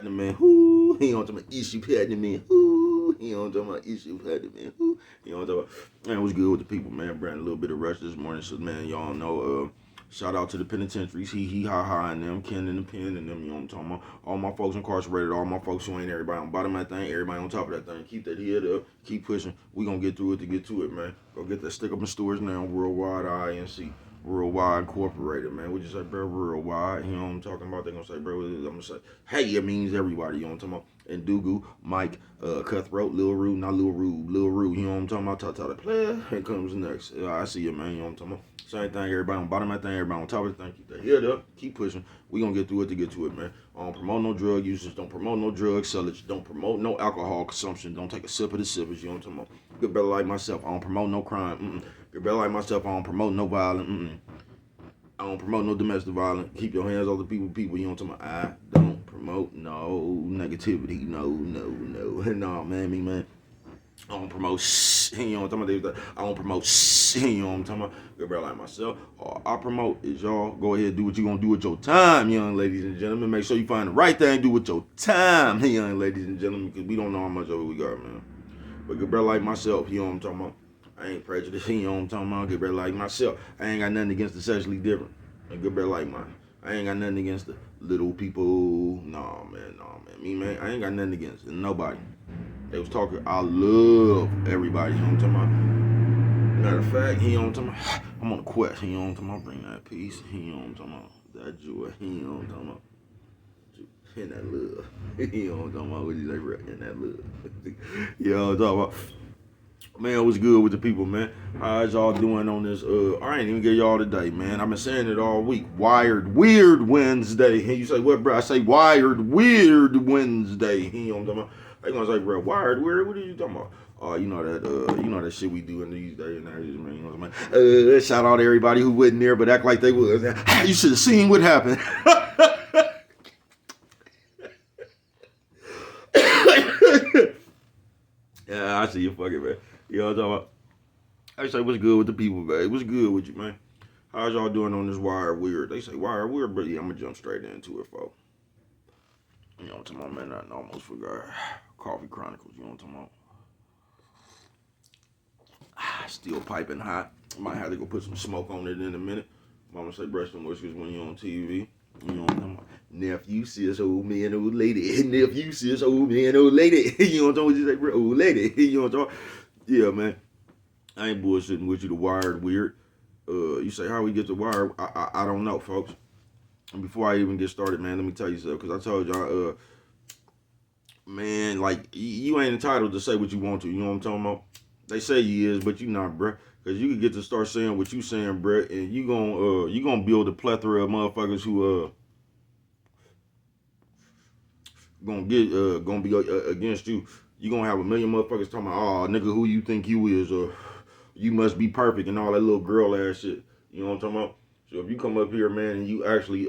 Man, who he on talking about issue pattern man, who he on talking about issue pattern man, who he on talking about. Man, what's good with the people, man? Brand a little bit of rush this morning, so man, y'all know. Shout out to the penitentiaries, he ha ha and them, Ken and the pen and them. You know what I'm talking about? All my folks incarcerated, all my folks who ain't everybody on bottom of that thing, everybody on top of that thing. Keep that head up, keep pushing. We gonna get through it to get to it, man. Go get that stick up in stores now, Worldwide INC. Worldwide Incorporated, man. We just say, bro, worldwide. You know what I'm talking about? They're going to say, bro, I'm going to say, hey, it means everybody. You know what I'm talking about? And Dugu, Mike, Cutthroat, Lil Rue, not Lil Rue, Lil Rue. You know what I'm talking about? Tata the player. Here comes next. I see you, man. You know what I'm talking about? Same thing, everybody on bottom of that thing, everybody on top of the thing. Keep that head up, keep pushing. We gonna get through it to get to it, man. I don't promote no drug usage, don't promote no drug sellage, don't promote no alcohol consumption, don't take a sip of the sippers, you know what I'm talking about? Good brother like myself, I don't promote no crime, Good brother like myself, I don't promote no violence, I don't promote no domestic violence. Keep your hands off the people, you know what I'm talking about? I don't promote no negativity, no. No, man. I don't promote you know what I'm talking about? I don't promote you know what I'm talking about? Good brother like myself. All I promote is y'all go ahead and do what you gonna do with your time, young ladies and gentlemen. Make sure you find the right thing to do with your time, young ladies and gentlemen, because we don't know how much of it we got, man. But good brother like myself, you know what I'm talking about? I ain't prejudiced, you know what I'm talking about? Good brother like myself. I ain't got nothing against the sexually different. And good brother like mine. I ain't got nothing against the little people. No, man. Me, man, I ain't got nothing against it. Nobody. They was talking, I love everybody, you know what I'm talking about? Matter of fact, you know what I'm talking about? I'm on a quest, you know what I'm talking about? Bring that peace, you know what I'm talking about? That joy, you know what I'm talking about? In that love. You know what I'm talking about? What you say, bro? In that love. You know what I'm talking about? Man, what's good with the people, man? How's y'all doing on this? I ain't even get y'all today, man. I've been saying it all week. Wired Weird Wednesday. And you say, what, bro? I say Wired Weird Wednesday. You know what I'm talking about? They gonna say, bro, Wired Weird? What are you talking about? You know that shit we do in these days and ages, man. You know what I'm saying? Shout out to everybody who wasn't there, but act like they was. You should have seen what happened. Yeah, I see you fucking, man. You know what I'm talking about? I say, what's good with the people, man? What's good with you, man? How's y'all doing on this Wire Weird? They say Wire Weird, but yeah, I'm gonna jump straight into it, folks. You know what I'm talking about, man? I almost forgot. Coffee Chronicles, you know what I'm talking about? Still piping hot. Might have to go put some smoke on it in a minute. Mama say brush them whiskers when you're on TV. You know what I'm talking about? Nephew, sis, old man, old lady. Nephew, sis, old man, old lady. You know what I'm talking about? You say, bro, old lady. You know what I'm talking about? Yeah, man. I ain't bullshitting with you, the Wired Weird. You say how we get the wire? I don't know, folks. And before I even get started, man, let me tell you something. Because I told y'all, man, like you ain't entitled to say what you want to. You know what I'm talking about? They say you is, but you not, bruh. Because you can get to start saying what you saying, bruh, and you gonna build a plethora of motherfuckers who gonna be against you. You gonna have a million motherfuckers talking about, oh, nigga, who you think you is, or you must be perfect and all that little girl ass shit. You know what I'm talking about? So if you come up here, man, and you actually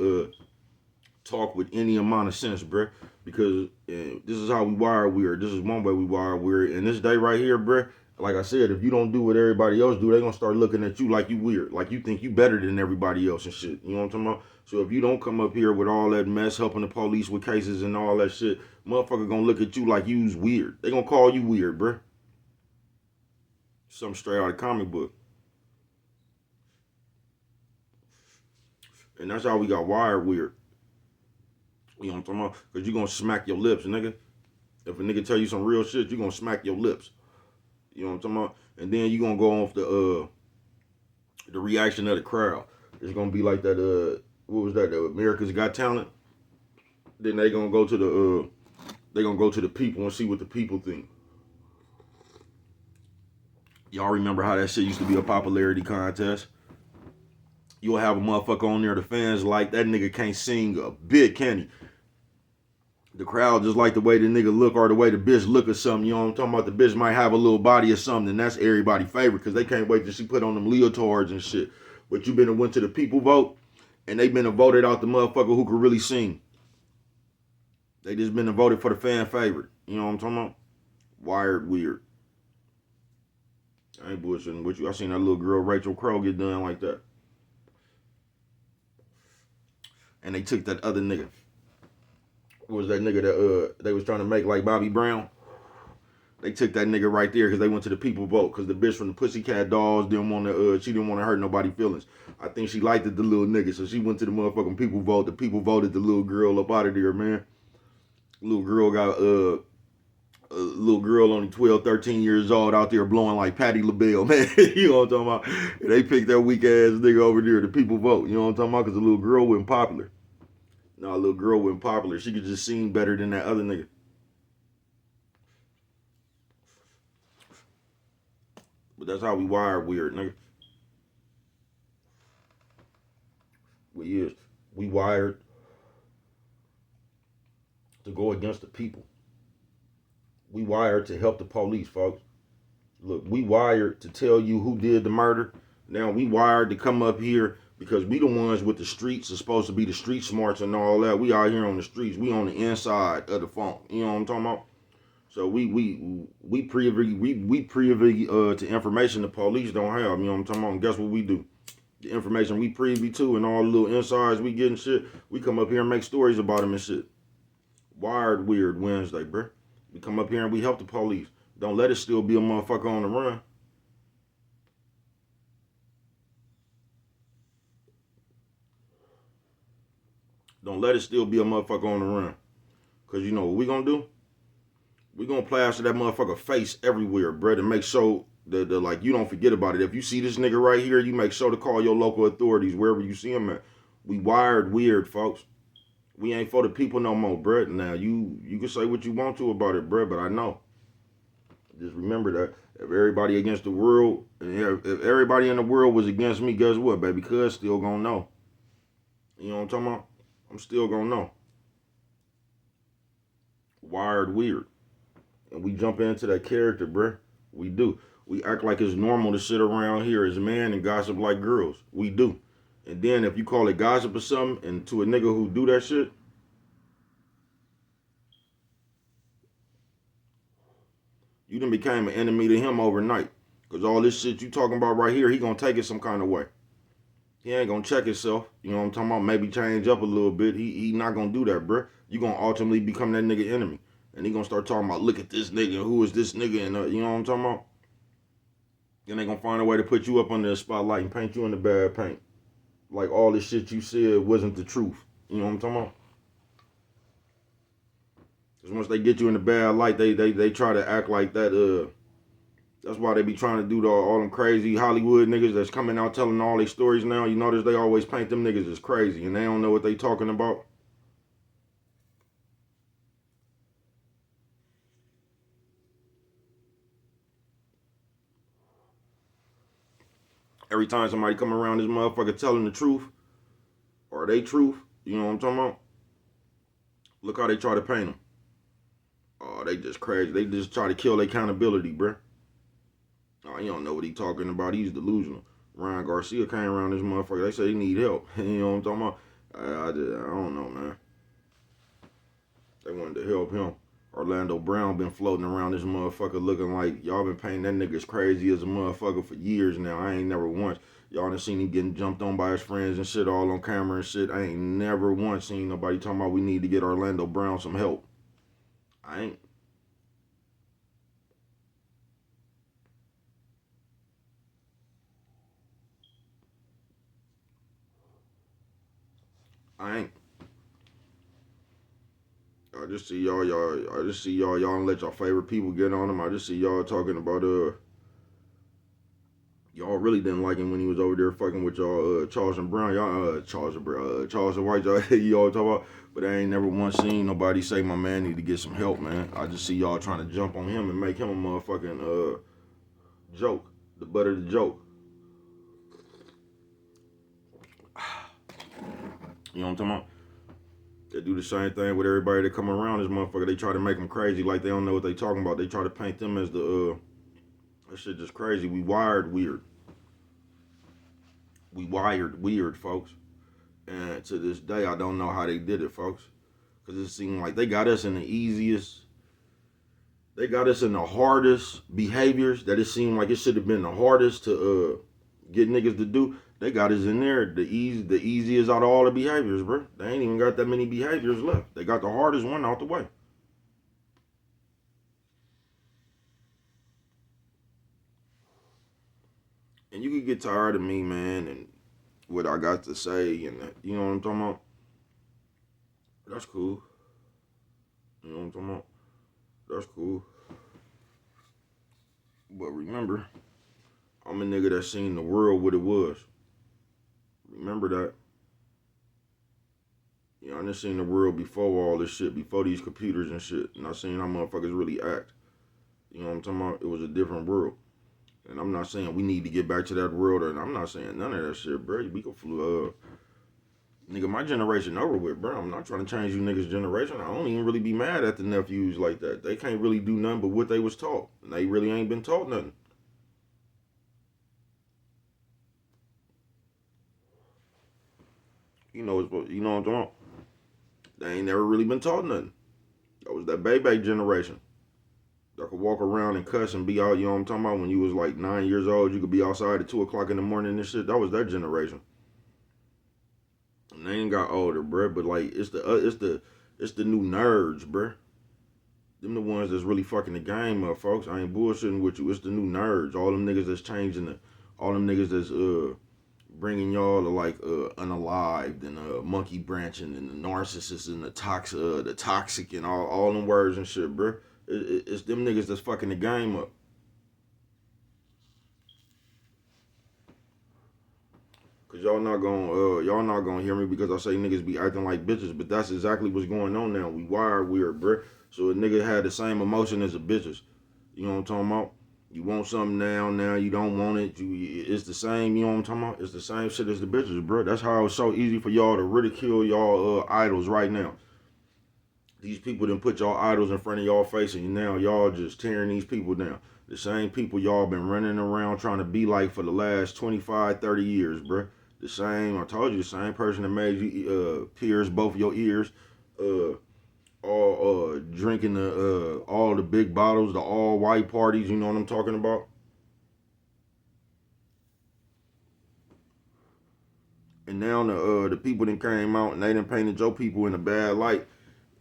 talk with any amount of sense, bruh, because this is how we wire weird. This is one way we wire weird. And this day right here, bruh, like I said, if you don't do what everybody else do, they gonna start looking at you like you weird, like you think you better than everybody else and shit. You know what I'm talking about? So if you don't come up here with all that mess, helping the police with cases and all that shit, motherfucker gonna look at you like you's weird. They gonna call you weird, bruh. Something straight out of comic book. And that's how we got wired weird. You know what I'm talking about? Because you gonna smack your lips, nigga. If a nigga tell you some real shit, you gonna smack your lips. You know what I'm talking about? And then you gonna go off the reaction of the crowd. It's gonna be like that, what was that, America's Got Talent? Then they gonna go to the people and see what the people think. Y'all remember how that shit used to be a popularity contest? You'll have a motherfucker on there, the fans like, that nigga can't sing a bit, can he? The crowd just like the way the nigga look or the way the bitch look or something. You know what I'm talking about? The bitch might have a little body or something, and that's everybody's favorite because they can't wait till she put on them leotards and shit. But you been and went to the people vote, and they been and voted out the motherfucker who could really sing. They just been and voted for the fan favorite. You know what I'm talking about? Wired Weird. I ain't bullshitting with you. I seen that little girl Rachel Crow get done like that. And they took that other nigga. was that nigga that they was trying to make like Bobby Brown. They took that nigga right there because they went to the people vote because the bitch from the Pussycat Dolls didn't want to. She didn't want to hurt nobody's feelings. I think she liked the little nigga, so she went to the motherfucking people vote. The people voted the little girl up out of there, man. Little girl got a little girl only 12, 13 years old out there blowing like Patti LaBelle, man. You know what I'm talking about? And they picked that weak ass nigga over there. The people vote. You know what I'm talking about? Because the little girl wasn't popular. No, a little girl wasn't popular. She could just sing better than that other nigga. But that's how we wired weird, nigga. We wired to go against the people. We wired to help the police, folks. Look, we wired to tell you who did the murder. Now we wired to come up here because we the ones with the streets are supposed to be the street smarts and all that. We out here on the streets. We on the inside of the phone. You know what I'm talking about? So we privy to information the police don't have. You know what I'm talking about? And guess what we do? The information we privy to and all the little insides we get and shit, we come up here and make stories about them and shit. Wired Weird Wednesday, bruh. We come up here and we help the police. Don't let it still be a motherfucker on the run. Don't let it still be a motherfucker on the run. Because you know what we gonna do? We gonna plaster that motherfucker face everywhere, bruh, and make sure that like you don't forget about it. If you see this nigga right here, you make sure to call your local authorities wherever you see him at. We wired weird, folks. We ain't for the people no more, bruh. Now, you can say what you want to about it, bruh, but I know. Just remember that if everybody against the world, if everybody in the world was against me, guess what, baby? Cuz still gonna know. You know what I'm talking about? I'm still gonna know. Wired weird. And we jump into that character, bruh. We do. We act like it's normal to sit around here as men and gossip like girls. We do. And then if you call it gossip or something, and to a nigga who do that shit, you done became an enemy to him overnight. Because all this shit you talking about right here, he gonna take it some kind of way. He ain't gonna check himself. You know what I'm talking about? Maybe change up a little bit. He not gonna do that, bruh. You gonna ultimately become that nigga enemy. And he gonna start talking about, look at this nigga, who is this nigga, and you know what I'm talking about? Then they gonna find a way to put you up under the spotlight and paint you in the bad paint. Like all this shit you said wasn't the truth. You know what I'm talking about? Because once they get you in the bad light, they try to act like that. That's why they be trying to do all them crazy Hollywood niggas that's coming out telling all these stories now. You notice they always paint them niggas as crazy and they don't know what they talking about. Every time somebody come around this motherfucker telling the truth, or they truth, you know what I'm talking about? Look how they try to paint them. Oh, they just crazy. They just try to kill their accountability, bruh. Oh, he don't know what he talking about. He's delusional. Ryan Garcia came around this motherfucker. They say he need help. You know what I'm talking about? I don't know, man. They wanted to help him. Orlando Brown been floating around this motherfucker looking like y'all been painting that nigga as crazy as a motherfucker for years now. I ain't never once. Y'all done seen him getting jumped on by his friends and shit all on camera and shit. I ain't never once seen nobody talking about we need to get Orlando Brown some help. I ain't. I just see y'all don't let y'all favorite people get on him. I just see y'all talking about y'all really didn't like him when he was over there fucking with y'all Charles and Brown. Y'all Charles and White y'all talk about, but I ain't never once seen nobody say my man need to get some help, man. I just see y'all trying to jump on him and make him a motherfucking joke, the butt of the joke. You know what I'm talking about? They do the same thing with everybody that come around this motherfucker. They try to make them crazy like they don't know what they talking about. They try to paint them as the that shit just crazy. We wired weird. We wired weird, folks. And to this day, I don't know how they did it, folks. Because it seemed like they got us in the easiest, they got us in the hardest behaviors that it seemed like it should have been the hardest to get niggas to do. They got us in there the easiest out of all the behaviors, bro. They ain't even got that many behaviors left. They got the hardest one out the way. And you could get tired of me, man, and what I got to say, and you know what I'm talking about. That's cool. You know what I'm talking about. That's cool. But remember, I'm a nigga that seen the world what it was. Remember that. You know, I done seen the world before all this shit, before these computers and shit. And I seen how motherfuckers really act. You know what I'm talking about? It was a different world. And I'm not saying we need to get back to that world, and I'm not saying none of that shit, bro. We could nigga, my generation over with, bro. I'm not trying to change you niggas' generation. I don't even really be mad at the nephews like that. They can't really do nothing but what they was taught. And they really ain't been taught nothing. You know what I'm talking about? They ain't never really been taught nothing. That was that baby generation. That could walk around and cuss and be out, you know what I'm talking about? When you was like 9 years old, you could be outside at 2 o'clock in the morning and shit. That was that generation. And they ain't got older, bruh. But like, it's the new nerds, bruh. Them the ones that's really fucking the game up, folks. I ain't bullshitting with you. It's the new nerds. All them niggas that's changing all them niggas that's bringing y'all to like unalived and monkey branching and the narcissist and the toxic and all them words and shit, bruh. It's them niggas that's fucking the game up. Cause y'all not gonna hear me because I say niggas be acting like bitches, but that's exactly what's going on now. We wired weird, bruh. So a nigga had the same emotion as a bitches. You know what I'm talking about? You want something now you don't want it. It's the same, you know what I'm talking about? It's the same shit as the bitches, bro. That's how it's so easy for y'all to ridicule y'all idols right now. These people done put y'all idols in front of y'all face and now y'all just tearing these people down. The same people y'all been running around trying to be like for the last 25, 30 years, bro. The same, I told you, the same person that made you pierce both your ears, all drinking all the big bottles, the all white parties, you know what I'm talking about? And now the people that came out and they done painted your people in a bad light.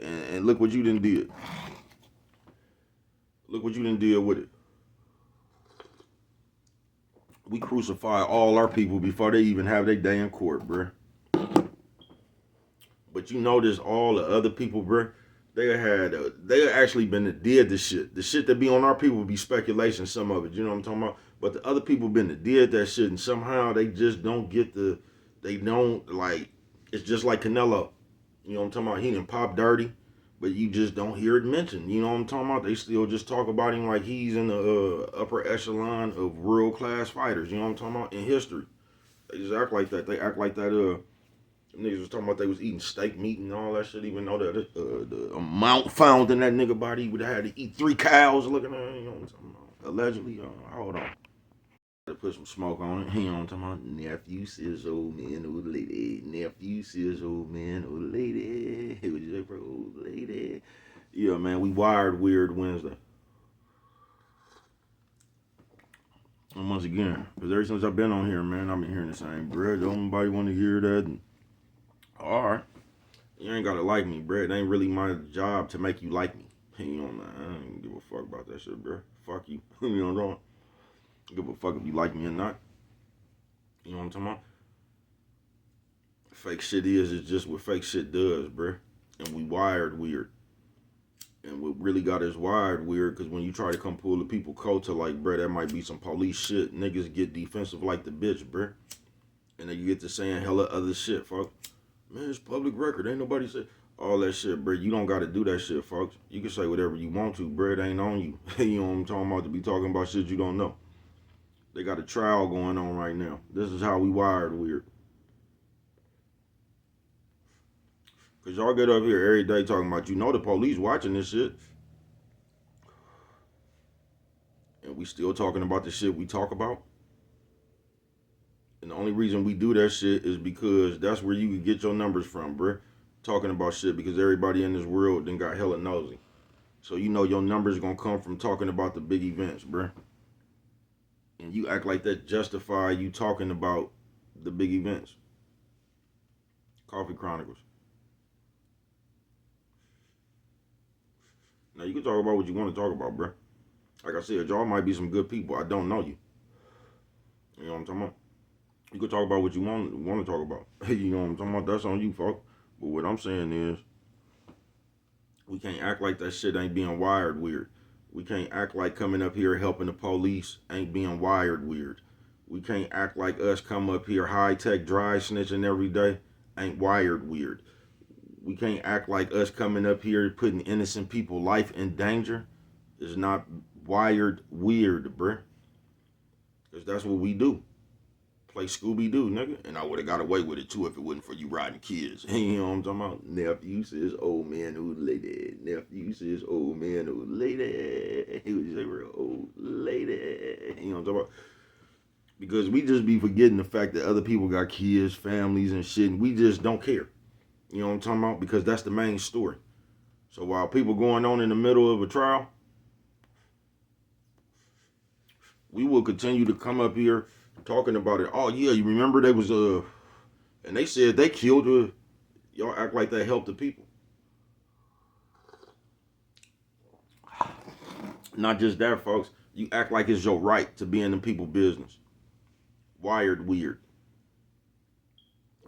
And look what you done did. Look what you done did with it. We crucify all our people before they even have their day in court, bruh. But you notice all the other people, bruh, they actually been did the shit. The shit that be on our people be speculation, some of it, you know what I'm talking about? But the other people been did that shit and somehow they just don't get they don't like, it's just like Canelo. You know what I'm talking about? He done pop dirty, but you just don't hear it mentioned. You know what I'm talking about? They still just talk about him like he's in the upper echelon of world class fighters. You know what I'm talking about? In history, they just act like that. They act like that. Niggas was talking about they was eating steak meat and all that shit. Even though the amount found in that nigga body, he would have had to eat 3 cows. Looking at, you know what I'm talking about? Allegedly, hold on. To put some smoke on it. You know what I'm talking about? Nephew says old man, old lady. Nephew says old man, old lady. It was just for old lady. Yeah, man, we wired weird Wednesday. And once again, because ever since I've been on here, man, I've been hearing the same, bruh. Don't nobody want to hear that. And, all right. You ain't got to like me, bruh. It ain't really my job to make you like me. You know, man, I don't give a fuck about that shit, bruh. Fuck you. You know what I'm talking? Give a fuck if you like me or not. You know what I'm talking about? Fake shit is just what fake shit does, bruh. And we wired weird. And what really got us wired weird, because when you try to come pull the people culture, like, bruh, that might be some police shit. Niggas get defensive like the bitch, bruh. And then you get to saying hella other shit, fuck. Man, it's public record. Ain't nobody say all that shit, bruh. You don't got to do that shit, folks. You can say whatever you want to, bruh. It ain't on you. You know what I'm talking about? To be talking about shit you don't know. They got a trial going on right now. This is how we wired weird. Cause y'all get up here every day talking about, you know, the police watching this shit. And we still talking about the shit we talk about. And the only reason we do that shit is because that's where you can get your numbers from, bruh. Talking about shit because everybody in this world then got hella nosy. So you know your numbers gonna come from talking about the big events, bruh. And you act like that justify you talking about the big events. Coffee Chronicles. Now you can talk about what you want to talk about, bro. Like I said, y'all might be some good people. I don't know you. You know what I'm talking about? You can talk about what you want to talk about. You know what I'm talking about? That's on you, folks. But what I'm saying is, we can't act like that shit ain't being wired weird. We can't act like coming up here helping the police ain't being wired weird. We can't act like us come up here high-tech dry snitching every day ain't wired weird. We can't act like us coming up here putting innocent people's life in danger is not wired weird, bruh. Because that's what we do. Play Scooby-Doo, nigga. And I would have got away with it, too, if it wasn't for you riding kids. You know what I'm talking about? Nephew says, old man, old lady. Nephew says, old man, old lady. He was just a real old lady. You know what I'm talking about? Because we just be forgetting the fact that other people got kids, families, and shit, and we just don't care. You know what I'm talking about? Because that's the main story. So while people going on in the middle of a trial, we will continue to come up here talking about it. Oh yeah, you remember they was and they said they killed her. Y'all act like that helped the people. Not just that, folks. You act like it's your right to be in the people business. Wired weird.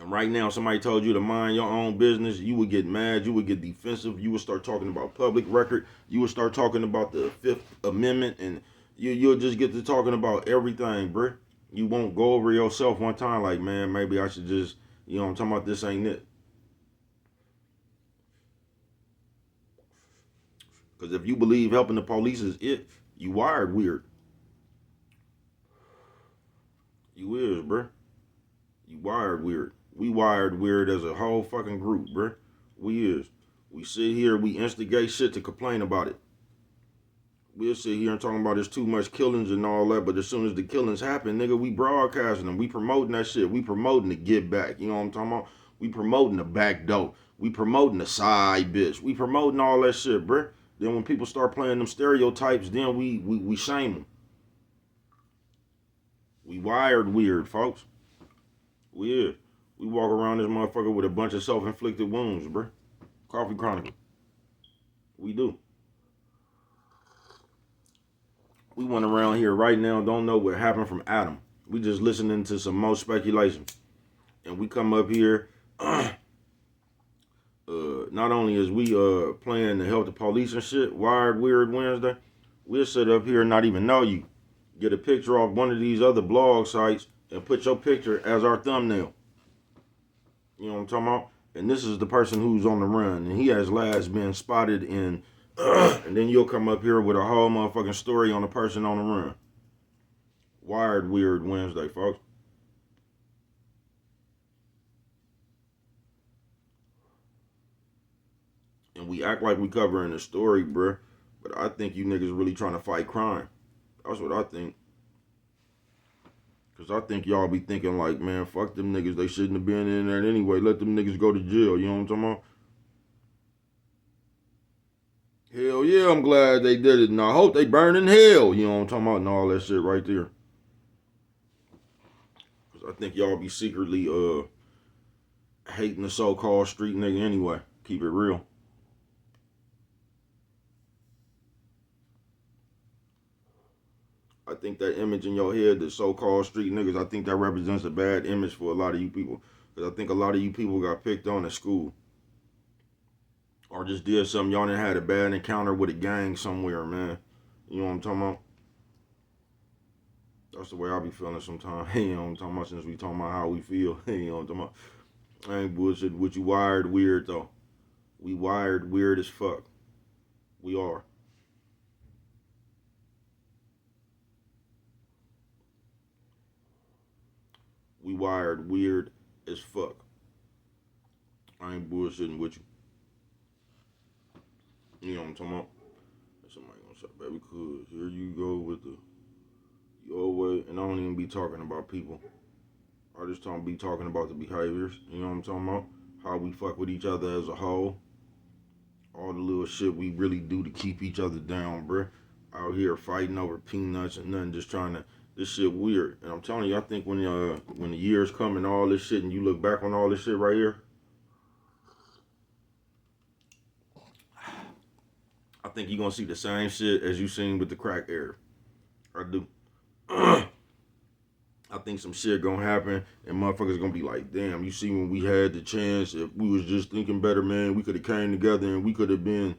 And right now, somebody told you to mind your own business, you would get mad, you would get defensive, you would start talking about public record, you would start talking about the Fifth Amendment, and you'll just get to talking about everything, bruh. You won't go over yourself one time like, man, maybe I should just, you know what I'm talking about, this ain't it. Because if you believe helping the police is it, you wired weird. You is, bruh. You wired weird. We wired weird as a whole fucking group, bruh. We is. We sit here, we instigate shit to complain about it. We'll sit here and talking about there's too much killings and all that, but as soon as the killings happen, nigga, we broadcasting them. We promoting that shit. We promoting the get back. You know what I'm talking about? We promoting the back dope. We promoting the side bitch. We promoting all that shit, bruh. Then when people start playing them stereotypes, then we shame them. We wired weird, folks. We is. We walk around this motherfucker with a bunch of self-inflicted wounds, bruh. Coffee Chronicle. We do. We went around here right now, don't know what happened from Adam. We just listening to some more speculation. And we come up here, not only is we playing to help the police and shit, Wired Weird Wednesday, we'll sit up here and not even know you. Get a picture off one of these other blog sites and put your picture as our thumbnail. You know what I'm talking about? And this is the person who's on the run. And he has last been spotted in, and then you'll come up here with a whole motherfucking story on the person on the run. Wired Weird Wednesday, folks. And we act like we covering the story, bruh. But I think you niggas really trying to fight crime. That's what I think. Because I think y'all be thinking like, man, fuck them niggas. They shouldn't have been in there anyway. Let them niggas go to jail. You know what I'm talking about? Hell yeah, I'm glad they did it. And I hope they burn in hell. You know what I'm talking about? And all that shit right there. Because I think y'all be secretly hating the so-called street nigga anyway. Keep it real. I think that image in your head, the so-called street niggas, I think that represents a bad image for a lot of you people. Because I think a lot of you people got picked on at school. Or just did something, y'all done had a bad encounter with a gang somewhere, man. You know what I'm talking about? That's the way I be feeling sometimes. You know what I'm talking about? Since we talking about how we feel. You know what I'm talking about? I ain't bullshit with you wired weird, though. We wired weird as fuck. We are. We wired weird as fuck. I ain't bullshitting with you. You know what I'm talking about? Somebody gonna say, baby, cuz here you go with the your way. And I don't even be talking about people. I just be talking about the behaviors. You know what I'm talking about? How we fuck with each other as a whole. All the little shit we really do to keep each other down, bruh. Out here fighting over peanuts and nothing, just This shit weird. And I'm telling you, I think when the years come and all this shit and you look back on all this shit right here, I think you're gonna see the same shit as you seen with the crack era. I do. I think some shit gonna happen and motherfuckers gonna be like, damn, you see when we had the chance, if we was just thinking better, man, we could have came together and we could have been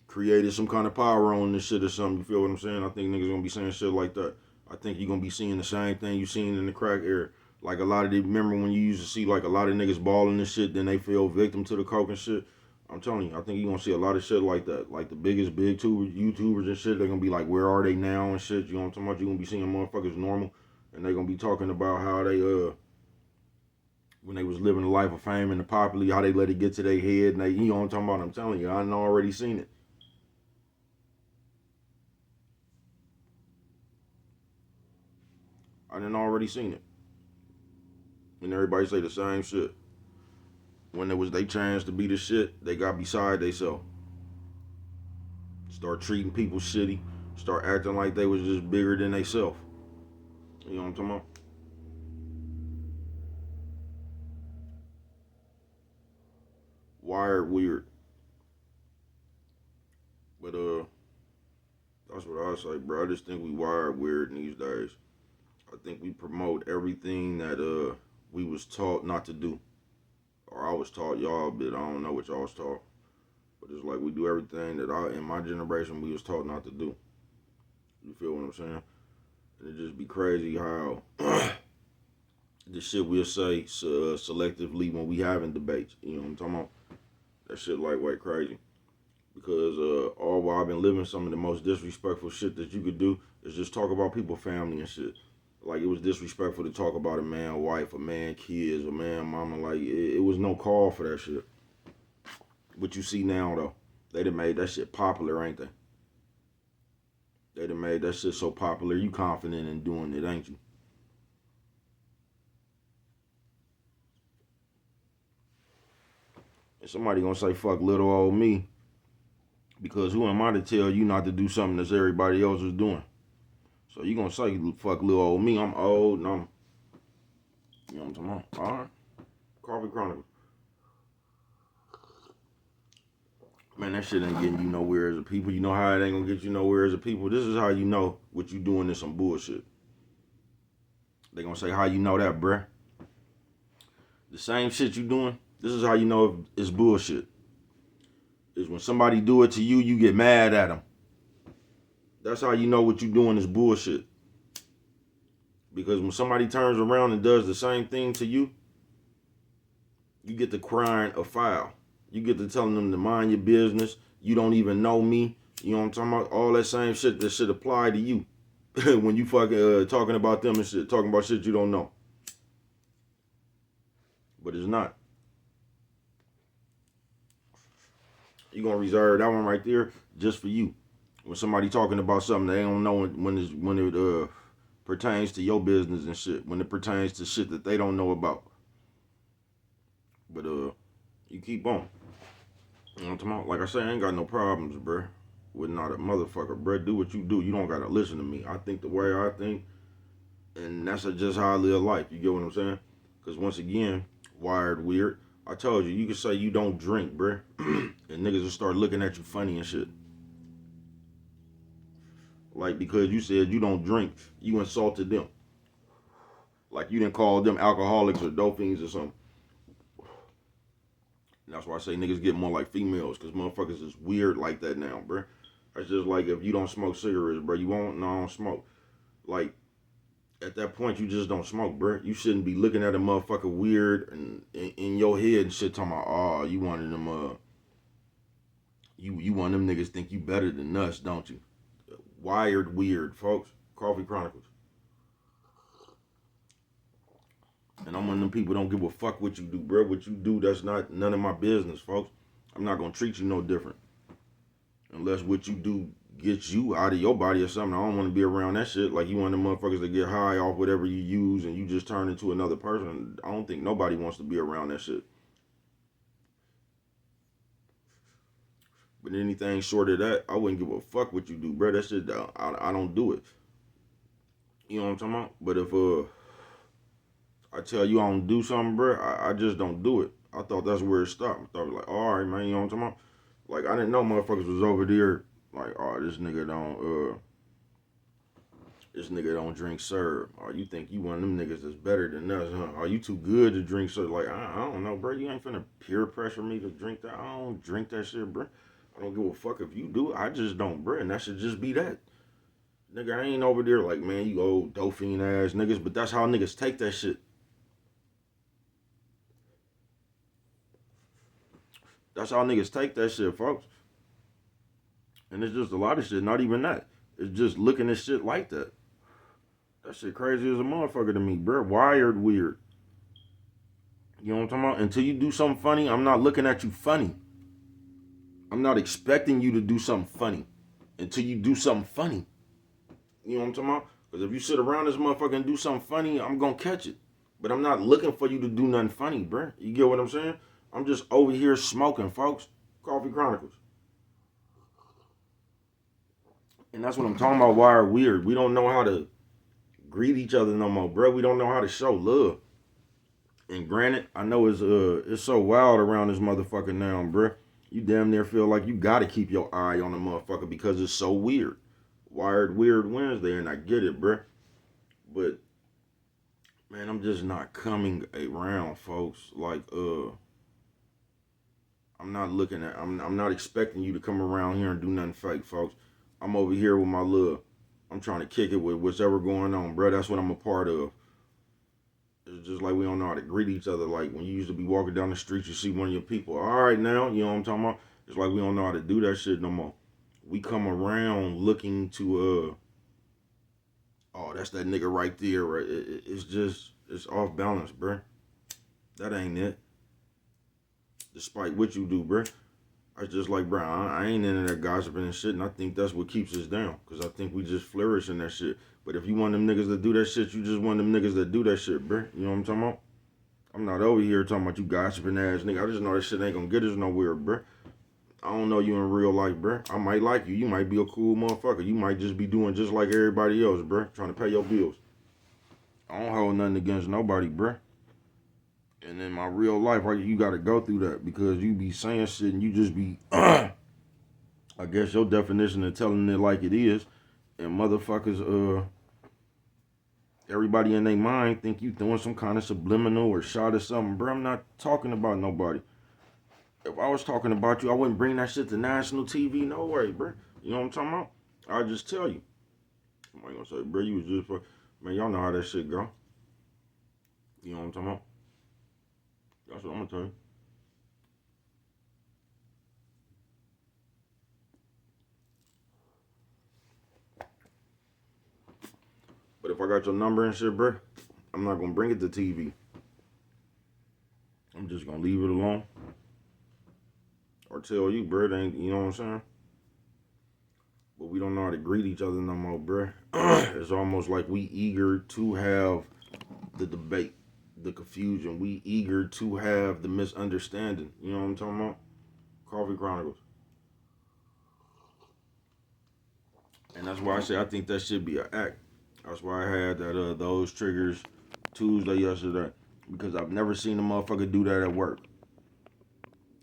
created some kind of power on this shit or something. You feel what I'm saying? I think niggas gonna be saying shit like that. I think you're gonna be seeing the same thing you seen in the crack era. Like a lot of the, remember when you used to see like a lot of niggas balling and shit, then they fell victim to the coke and shit. I'm telling you, I think you're gonna see a lot of shit like that. Like the biggest big YouTubers and shit, they're gonna be like, where are they now and shit. You know what I'm talking about? You're gonna be seeing motherfuckers normal and they're gonna be talking about how they when they was living a life of fame and the popular, how they let it get to their head and they, you know what I'm talking about? I'm telling you, I done already seen it. I done already seen it. And everybody say the same shit. When it was they chance to be the shit, they got beside theyself. Start treating people shitty. Start acting like they was just bigger than they self. You know what I'm talking about? Wired weird. But that's what I say, bro. I just think we wired weird in these days. I think we promote everything that we was taught not to do. Or I was taught, y'all, but I don't know what y'all was taught. But it's like we do everything that in my generation we was taught not to do. You feel what I'm saying? And it just be crazy how the shit we'll say selectively when we having debates. You know what I'm talking about? That shit like way crazy. Because all while I've been living, some of the most disrespectful shit that you could do is just talk about people, family and shit. Like it was disrespectful to talk about a man, wife, a man, kids, a man, mama. Like it was no call for that shit. What you see now though, they done made that shit popular, ain't they? They done made that shit so popular. You confident in doing it, ain't you? And somebody gonna say fuck little old me, because who am I to tell you not to do something that everybody else is doing? So you gonna say fuck little old me? I'm old and I'm, you know what I'm talking about? All right, Coffee Chronicles. Man, that shit ain't getting you nowhere as a people. You know how it ain't gonna get you nowhere as a people? This is how you know what you doing is some bullshit. They gonna say, how you know that, bruh? The same shit you doing, this is how you know it's bullshit. Is when somebody do it to you, you get mad at them. That's how you know what you doing is bullshit. Because when somebody turns around and does the same thing to you, you get to crying a foul. You get to telling them to mind your business. You don't even know me. You know what I'm talking about? All that same shit that should apply to you. When you fucking talking about them and shit, talking about shit you don't know. But it's not. You gonna reserve that one right there just for you. When somebody talking about something they don't know when it pertains to your business and shit. When it pertains to shit that they don't know about. But you keep on. You know what I'm talking about? Like I say, I ain't got no problems, bruh. With not a motherfucker, bruh. Do what you do. You don't gotta listen to me. I think the way I think, and that's just how I live life. You get what I'm saying? Because once again, wired weird. I told you, you can say you don't drink, bruh. And niggas will start looking at you funny and shit. Like because you said you don't drink, you insulted them. Like you didn't call them alcoholics or dope fiends or something. And that's why I say niggas get more like females, because motherfuckers is weird like that now, bruh. That's just like if you don't smoke cigarettes, bruh, you won't, no, I don't smoke. Like, at that point, you just don't smoke, bruh. You shouldn't be looking at a motherfucker weird and in your head and shit talking about, oh, you one of them, you one of them niggas think you better than us, don't you? Wired weird, folks. Coffee Chronicles. And I'm one of them people don't give a fuck what you do, bro. What you do, that's not none of my business, folks. I'm not gonna treat you no different. Unless what you do gets you out of your body or something. I don't want to be around that shit. Like you one of them motherfuckers that get high off whatever you use and you just turn into another person. I don't think nobody wants to be around that shit. But anything short of that, I wouldn't give a fuck what you do, bro. That shit, I don't do it. You know what I'm talking about? But if I tell you I don't do something, bro, I just don't do it. I thought that's where it stopped. I thought like, all right, man, you know what I'm talking about? Like I didn't know motherfuckers was over there. Like, oh, this nigga don't drink serve. Or you think you one of them niggas that's better than us, huh? Are you too good to drink serve? Like, I don't know, bro. You ain't finna peer pressure me to drink that. I don't drink that shit, bro. I don't give a fuck if you do it. I just don't, bro. And that should just be that. Nigga, I ain't over there like, man, you old dolphin ass niggas. But that's how niggas take that shit. That's how niggas take that shit, folks. And it's just a lot of shit, not even that. It's just looking at shit like that. That shit crazy as a motherfucker to me, bro. Wired weird. You know what I'm talking about? Until you do something funny, I'm not looking at you funny. I'm not expecting you to do something funny until you do something funny. You know what I'm talking about? Because if you sit around this motherfucker and do something funny, I'm going to catch it. But I'm not looking for you to do nothing funny, bro. You get what I'm saying? I'm just over here smoking, folks. Coffee Chronicles. And that's what I'm talking about, wired weird. We don't know how to greet each other no more, bro. We don't know how to show love. And granted, I know it's so wild around this motherfucker now, bro. You damn near feel like you gotta keep your eye on the motherfucker because it's so weird. Wired Weird Wednesday, and I get it, bro. But man, I'm just not coming around, folks. Like, I'm not looking at. I'm not expecting you to come around here and do nothing fake, folks. I'm over here with my love. I'm trying to kick it with whatever going on, bro. That's what I'm a part of. It's just like we don't know how to greet each other. Like when you used to be walking down the street, you see one of your people. All right, now, you know what I'm talking about? It's like we don't know how to do that shit no more. We come around looking to, oh, that's that nigga right there. Right? It's just, it's off balance, bruh. That ain't it. Despite what you do, bruh. I just like, bruh, I ain't into that gossiping and shit, and I think that's what keeps us down. Because I think we just flourish in that shit. But if you want them niggas that do that shit, you just want them niggas that do that shit, bruh. You know what I'm talking about? I'm not over here talking about you gossiping ass nigga. I just know that shit ain't gonna get us nowhere, bruh. I don't know you in real life, bruh. I might like you. You might be a cool motherfucker. You might just be doing just like everybody else, bruh. Trying to pay your bills. I don't hold nothing against nobody, bruh. And in my real life, you gotta go through that because you be saying shit and you just be, I guess your definition of telling it like it is, and motherfuckers, everybody in their mind think you doing some kind of subliminal or shot or something, bro. I'm not talking about nobody. If I was talking about you, I wouldn't bring that shit to national TV. No way, bro. You know what I'm talking about? I'll just tell you. Somebody gonna say, bro, you was just man, y'all know how that shit go. You know what I'm talking about? That's what I'm gonna tell you. But if I got your number and shit, bro, I'm not gonna bring it to TV. I'm just gonna leave it alone. Or tell you, bro, it ain't, you know what I'm saying? But we don't know how to greet each other no more, bro. It's almost like we eager to have the debate, the confusion. We eager to have the misunderstanding. You know what I'm talking about? Coffee Chronicles. And that's why I say I think that should be an act. That's why I had that those triggers Tuesday yesterday. Because I've never seen a motherfucker do that at work.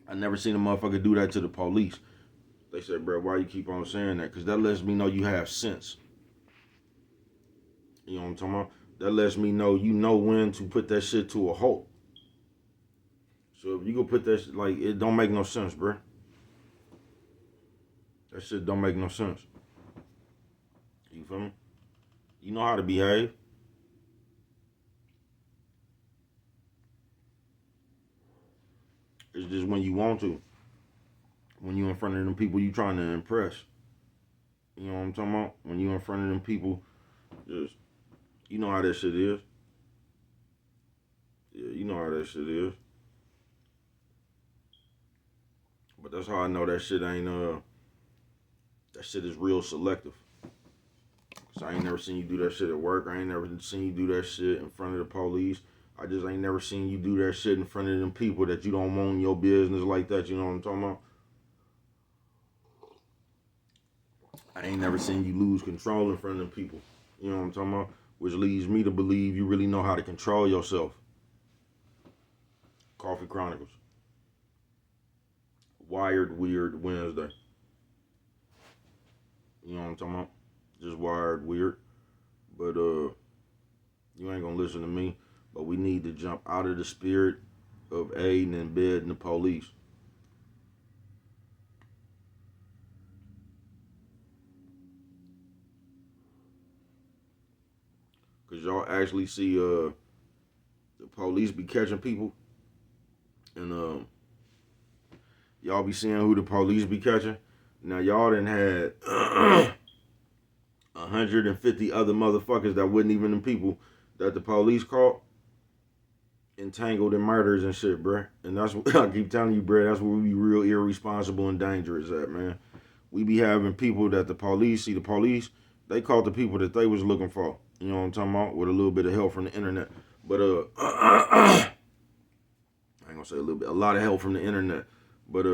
I never seen a motherfucker do that to the police. They said, bro, why you keep on saying that? Because that lets me know you have sense. You know what I'm talking about? That lets me know you know when to put that shit to a halt. So if you go put that shit, like, it don't make no sense, bro. That shit don't make no sense. You feel me? You know how to behave. It's just when you want to. When you in front of them people you trying to impress. You know what I'm talking about? When you in front of them people, just, you know how that shit is. Yeah, you know how that shit is. But that's how I know that shit ain't, that shit is real selective. So I ain't never seen you do that shit at work. I ain't never seen you do that shit in front of the police. I just ain't never seen you do that shit in front of them people that you don't want in your business like that. You know what I'm talking about? I ain't never seen you lose control in front of them people. You know what I'm talking about? which leads me to believe you really know how to control yourself. Coffee Chronicles. Wired Weird Wednesday. You know what I'm talking about? Just wired weird. But you ain't gonna listen to me. But we need to jump out of the spirit of aiding and bedding the police. Cause y'all actually see the police be catching people, and y'all be seeing who the police be catching. Now y'all done had 150 other motherfuckers that wasn't even the people that the police caught, entangled in murders and shit, bruh. And that's what I keep telling you, bruh. That's where we be real irresponsible and dangerous at, man. We be having people that the police see. The police, they caught the people that they was looking for. You know what I'm talking about? With a little bit of help from the internet. But I ain't gonna say a little bit, a lot of help from the internet. But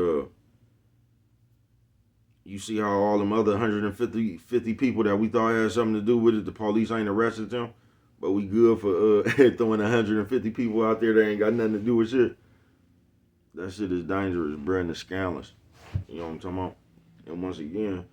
you see how all them other 150 people that we thought had something to do with it, the police ain't arrested them. But we good for throwing 150 people out there that ain't got nothing to do with shit. That shit is dangerous, bruh, and it's scandalous. You know what I'm talking about? And once again,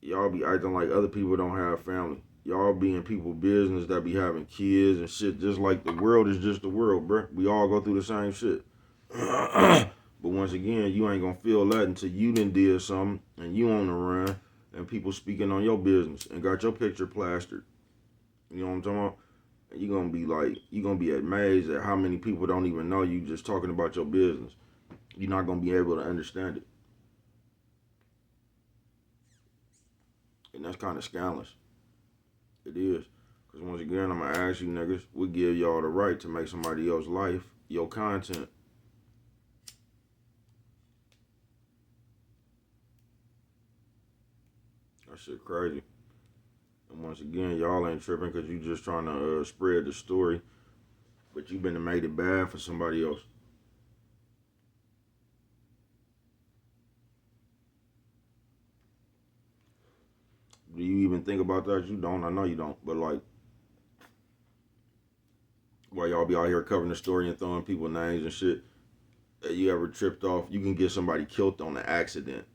y'all be acting like other people don't have family. Y'all be in people's business that be having kids and shit, just like the world is just the world, bruh. We all go through the same shit. But once again, you ain't gonna feel that until you done did something and you on the run and people speaking on your business and got your picture plastered. You know what I'm talking about? And you gonna be amazed at how many people don't even know you just talking about your business. You're not gonna be able to understand it. And that's kind of scandalous. It is. Because once again, I'm going to ask you niggas, we give y'all the right to make somebody else's life your content. That shit crazy. And once again, y'all ain't tripping because you just trying to spread the story. But you been made it bad for somebody else. Do you even think about that? You don't. I know you don't. But like, while y'all be out here covering the story and throwing people names and shit, that you ever tripped off, you can get somebody killed on an accident.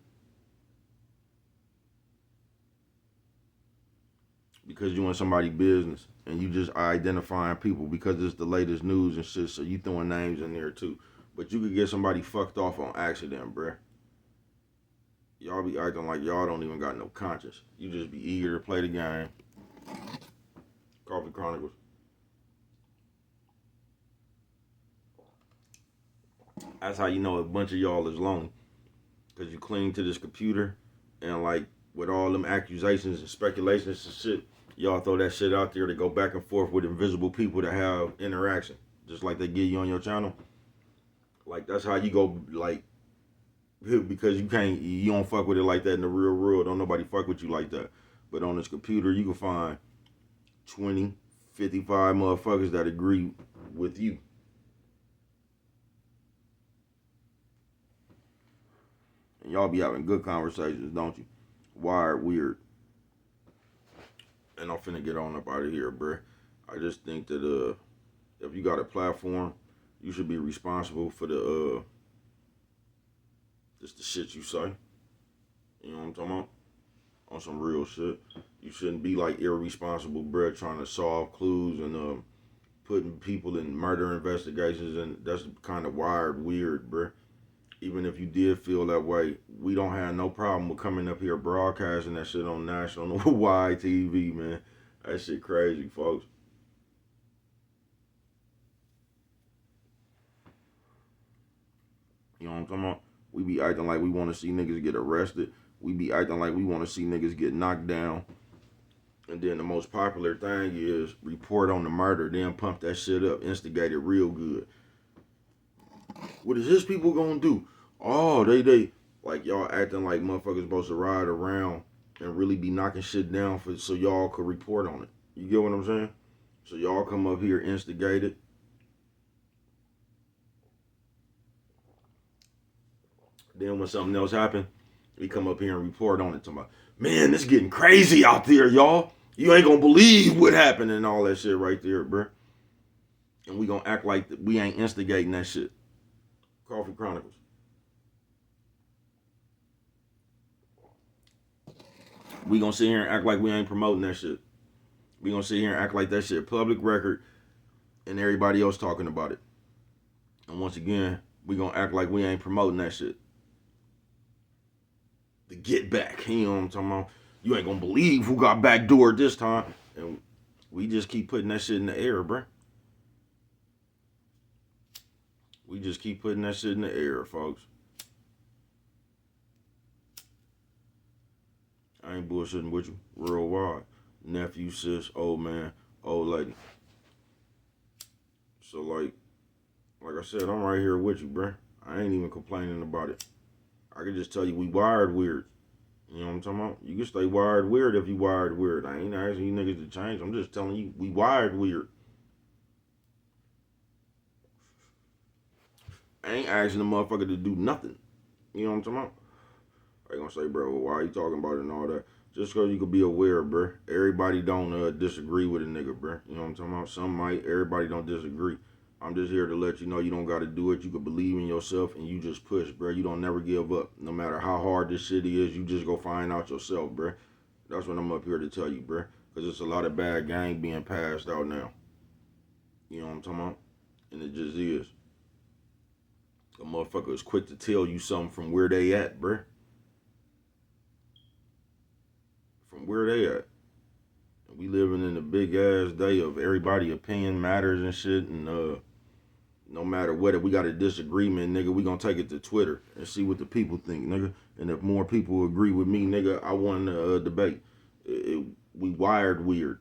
Because you in somebody's business and you just identifying people because it's the latest news and shit, so you throwing names in there too. But you could get somebody fucked off on accident, bruh. Y'all be acting like y'all don't even got no conscience. You just be eager to play the game. Coffee Chronicles. That's how you know a bunch of y'all is lonely. Because you cling to this computer and like with all them accusations and speculations and shit, y'all throw that shit out there to go back and forth with invisible people to have interaction. Just like they give you on your channel. Like that's how you go like because you don't fuck with it like that in the real world. Don't nobody fuck with you like that. But on this computer, you can find 20, 55 motherfuckers that agree with you. And y'all be having good conversations, don't you? Wired weird. And I'm finna get on up out of here, bruh. I just think that if you got a platform, you should be responsible for the just the shit you say. You know what I'm talking about? On some real shit. You shouldn't be like irresponsible, bruh, trying to solve clues and putting people in murder investigations, and that's kind of wired weird, bruh. Even if you did feel that way, we don't have no problem with coming up here broadcasting that shit on national YTV, man. That shit crazy, folks. You know what I'm talking about? We be acting like we want to see niggas get arrested. We be acting like we want to see niggas get knocked down. And then the most popular thing is report on the murder, then pump that shit up, instigate it real good. What is his people gonna do? Oh, they like y'all acting like motherfuckers supposed to ride around and really be knocking shit down for so y'all could report on it. You get what I'm saying? So y'all come up here, instigate it. Then when something else happen, we come up here and report on it. Talking about, man, it's getting crazy out there, y'all. You ain't gonna believe what happened and all that shit right there, bro. And we gonna act like we ain't instigating that shit. Coffee Chronicles. We gonna sit here and act like we ain't promoting that shit. We gonna sit here and act like that shit public record and everybody else talking about it. And once again, we gonna act like we ain't promoting that shit. The get back, you know what I'm talking about? You ain't gonna believe who got backdoored this time. And we just keep putting that shit in the air, bruh. We just keep putting that shit in the air, folks. I ain't bullshitting with you. Worldwide. Nephew, sis, old man, old lady. So like I said, I'm right here with you, bruh. I ain't even complaining about it. I can just tell you we wired weird. You know what I'm talking about? You can stay wired weird if you wired weird. I ain't asking you niggas to change. I'm just telling you we wired weird. I ain't asking the motherfucker to do nothing. You know what I'm talking about? I ain't gonna say, bro, why are you talking about it and all that? Just because you could be aware, bro. Everybody don't disagree with a nigga, bro. You know what I'm talking about? Some might. Everybody don't disagree. I'm just here to let you know you don't got to do it. You can believe in yourself and you just push, bro. You don't never give up. No matter how hard this shit is, you just go find out yourself, bro. That's what I'm up here to tell you, bro. Because it's a lot of bad game being passed out now. You know what I'm talking about? And it just is. A motherfucker is quick to tell you something from where they at, bro. From where they at. We living in a big ass day of everybody opinion matters and shit, and no matter what, if we got a disagreement, nigga, we gonna take it to Twitter and see what the people think, nigga. And if more people agree with me, nigga, I won the debate. We wired weird.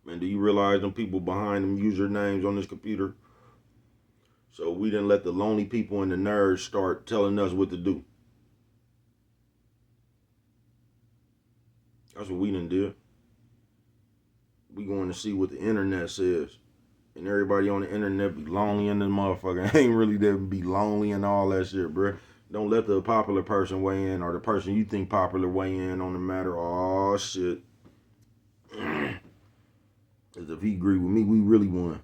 Man, do you realize them people behind them usernames on this computer? So we didn't let the lonely people and the nerds start telling us what to do. That's what we done did. We going to see what the internet says. And everybody on the internet be lonely in the motherfucker. Ain't really there be lonely and all that shit, bro. Don't let the popular person weigh in or the person you think popular weigh in on the matter. Oh, shit. Because if he agree with me, we really won.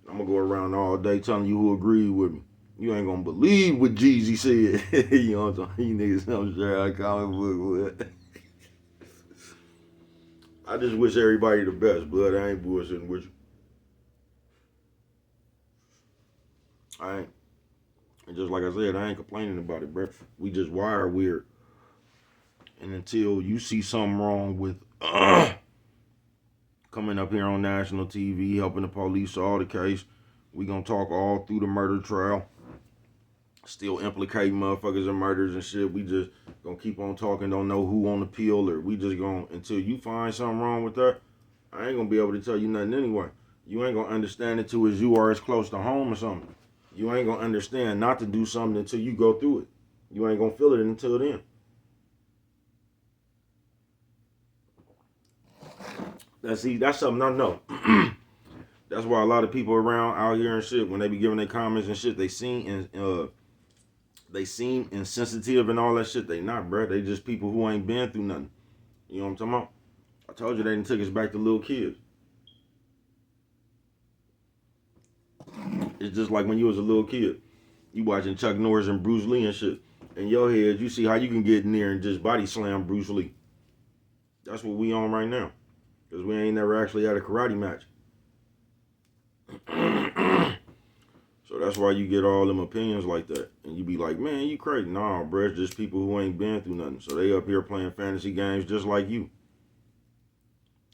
I'm going to go around all day telling you who agreed with me. You ain't going to believe what Jeezy said. You know what I'm talking? You niggas, I'm sure I comic book with. I just wish everybody the best, blood. I ain't bullshitting with you. I ain't. And just like I said, I ain't complaining about it, bro. We just wire weird. And until you see something wrong with coming up here on national TV, helping the police solve the case, we gonna talk all through the murder trial. Still implicating motherfuckers in murders and shit. We just gonna keep on talking, don't know who on the peel, or we just gonna, until you find something wrong with that, I ain't gonna be able to tell you nothing anyway. You ain't gonna understand it till as you are as close to home or something. You ain't gonna understand not to do something until you go through it. You ain't gonna feel it until then. That's something I know. That's why a lot of people around out here and shit, when they be giving their comments and shit, they seem insensitive and all that shit. They not, bro. They just people who ain't been through nothing. You know what I'm talking about? I told you they didn't take us back to little kids. It's just like when you was a little kid. You watching Chuck Norris and Bruce Lee and shit. In your head, you see how you can get in there and just body slam Bruce Lee. That's what we on right now. Because we ain't never actually had a karate match. So that's why you get all them opinions like that. And you be like, man, you crazy. Nah, bro, it's just people who ain't been through nothing. So they up here playing fantasy games just like you.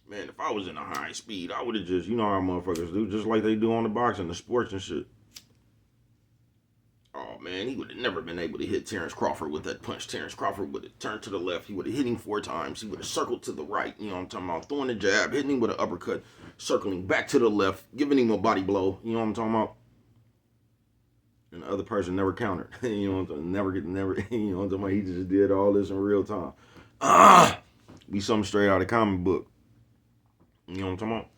Man, if I was in a high speed, I would have just, you know how motherfuckers do, just like they do on the boxing, the sports and shit. Oh, man, he would have never been able to hit Terrence Crawford with that punch. Terrence Crawford would have turned to the left. He would have hit him 4 times. He would have circled to the right. You know what I'm talking about? Throwing a jab, hitting him with an uppercut, circling back to the left, giving him a body blow. You know what I'm talking about? And the other person never countered. You know what I'm talking about? You know what I'm talking about? He just did all this in real time. Be something straight out of comic book. You know what I'm talking about?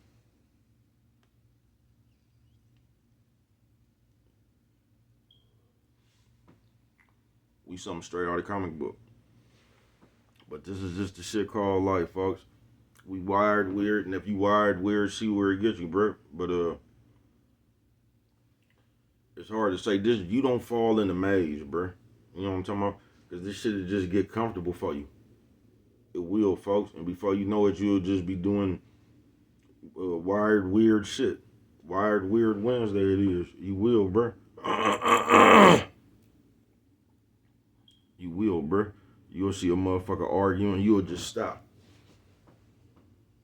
We something straight out of comic book. But this is just the shit called life, folks. We wired weird, and if you wired weird, see where it gets you, bro. But it's hard to say. This you don't fall in the maze, bro. You know what I'm talking about? Because this shit will just get comfortable for you. It will, folks. And before you know it, you'll just be doing wired weird shit. Wired weird Wednesday it is. You will, bro. You will, bro. You'll see a motherfucker arguing, you'll just stop.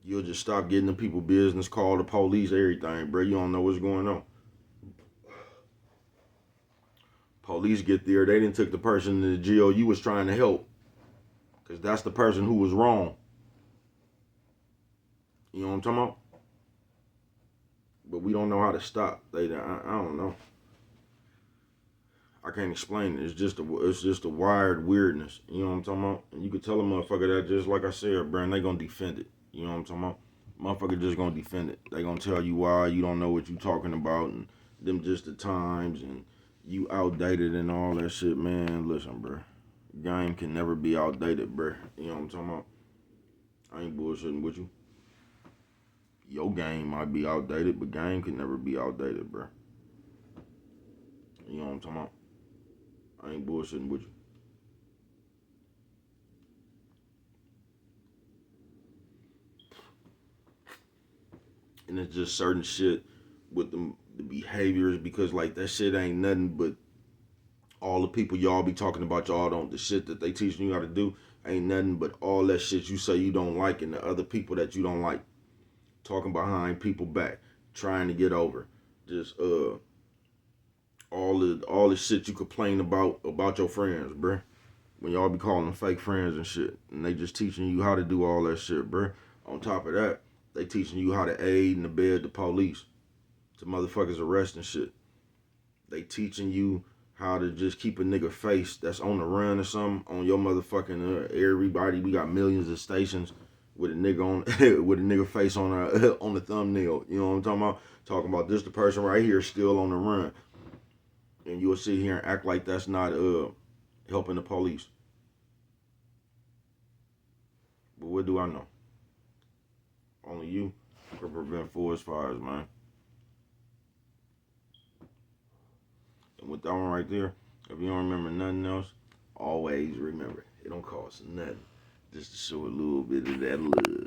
You'll just stop getting the people business, call the police, everything, bro. You don't know what's going on. Police get there, they didn't took the person to the jail you was trying to help. Because that's the person who was wrong. You know what I'm talking about? But we don't know how to stop. I don't know. I can't explain it. It's just a wired weirdness. You know what I'm talking about? And you could tell a motherfucker that just like I said, bro, and they gonna defend it. You know what I'm talking about? Motherfucker just gonna defend it. They gonna tell you why you don't know what you talking about and them just the times and you outdated and all that shit, man. Listen, bro. Game can never be outdated, bro. You know what I'm talking about? I ain't bullshitting with you. Your game might be outdated, but game can never be outdated, bro. You know what I'm talking about? I ain't bullshitting with you. And it's just certain shit with the behaviors because like that shit ain't nothing but all the people y'all be talking about y'all don't the shit that they teaching you how to do ain't nothing but all that shit you say you don't like and the other people that you don't like. Talking behind people back, trying to get over. Just all the shit you complain about your friends, bruh. When y'all be calling them fake friends and shit. And they just teaching you how to do all that shit, bruh. On top of that, they teaching you how to aid and abet the police. To motherfuckers arresting shit. They teaching you how to just keep a nigga face that's on the run or something on your motherfucking everybody. We got millions of stations with a nigga on with a nigga face on on the thumbnail. You know what I'm talking about? Talking about this the person right here still on the run. And you'll sit here and act like that's not helping the police. But what do I know? Only you can prevent forest fires, man. And with that one right there, if you don't remember nothing else, always remember, it don't cost nothing just to show a little bit of that love.